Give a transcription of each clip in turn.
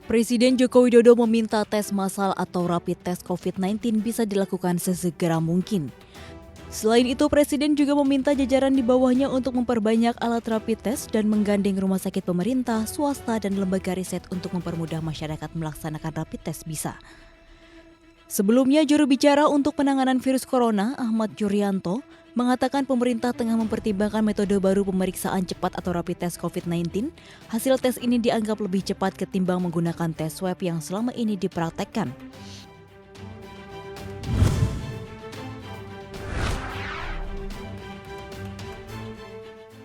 Presiden Joko Widodo meminta tes massal atau rapid test COVID-19 bisa dilakukan sesegera mungkin. Selain itu, Presiden juga meminta jajaran di bawahnya untuk memperbanyak alat rapid test dan menggandeng rumah sakit pemerintah, swasta, dan lembaga riset untuk mempermudah masyarakat melaksanakan rapid test bisa. Sebelumnya, juru bicara untuk penanganan virus corona, Ahmad Yuryanto, mengatakan pemerintah tengah mempertimbangkan metode baru pemeriksaan cepat atau rapid test COVID-19. Hasil tes ini dianggap lebih cepat ketimbang menggunakan tes swab yang selama ini dipraktekkan.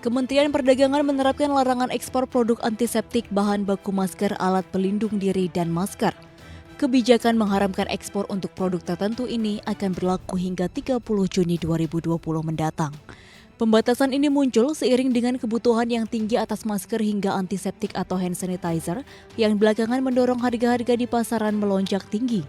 Kementerian Perdagangan menerapkan larangan ekspor produk antiseptik, bahan baku masker, alat pelindung diri, dan masker. Kebijakan mengharamkan ekspor untuk produk tertentu ini akan berlaku hingga 30 Juni 2020 mendatang. Pembatasan ini muncul seiring dengan kebutuhan yang tinggi atas masker hingga antiseptik atau hand sanitizer yang belakangan mendorong harga-harga di pasaran melonjak tinggi.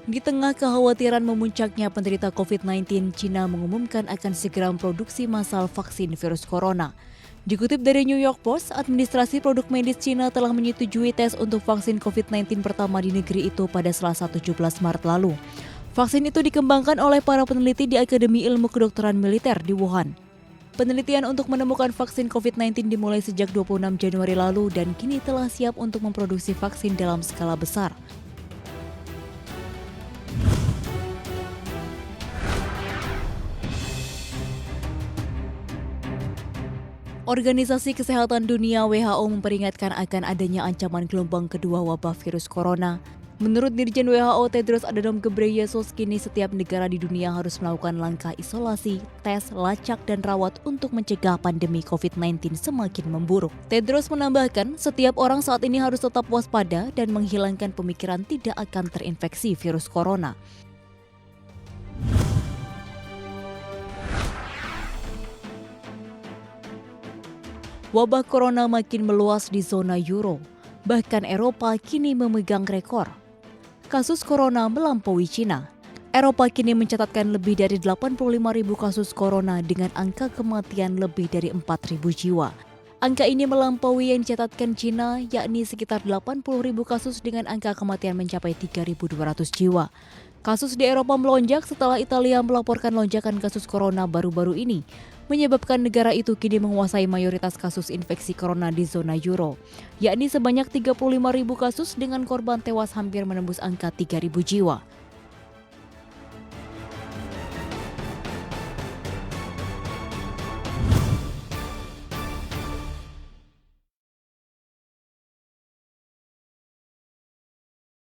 Di tengah kekhawatiran memuncaknya penderita COVID-19, Cina mengumumkan akan segera memproduksi massal vaksin virus corona. Dikutip dari New York Post, administrasi produk medis Cina telah menyetujui tes untuk vaksin COVID-19 pertama di negeri itu pada Selasa 17 Maret lalu. Vaksin itu dikembangkan oleh para peneliti di Akademi Ilmu Kedokteran Militer di Wuhan. Penelitian untuk menemukan vaksin COVID-19 dimulai sejak 26 Januari lalu dan kini telah siap untuk memproduksi vaksin dalam skala besar. Organisasi Kesehatan Dunia (WHO) memperingatkan akan adanya ancaman gelombang kedua wabah virus corona. Menurut Dirjen WHO Tedros Adhanom Ghebreyesus, kini setiap negara di dunia harus melakukan langkah isolasi, tes, lacak, dan rawat untuk mencegah pandemi COVID-19 semakin memburuk. Tedros menambahkan, setiap orang saat ini harus tetap waspada dan menghilangkan pemikiran tidak akan terinfeksi virus corona. Wabah corona makin meluas di zona Euro. Bahkan Eropa kini memegang rekor. Kasus corona melampaui Cina. Eropa kini mencatatkan lebih dari 85.000 kasus corona dengan angka kematian lebih dari 4.000 jiwa. Angka ini melampaui yang dicatatkan Cina, yakni sekitar 80.000 kasus dengan angka kematian mencapai 3.200 jiwa. Kasus di Eropa melonjak setelah Italia melaporkan lonjakan kasus corona baru-baru ini, menyebabkan negara itu kini menguasai mayoritas kasus infeksi corona di zona Euro, yakni sebanyak 35.000 kasus dengan korban tewas hampir menembus angka 3.000 jiwa.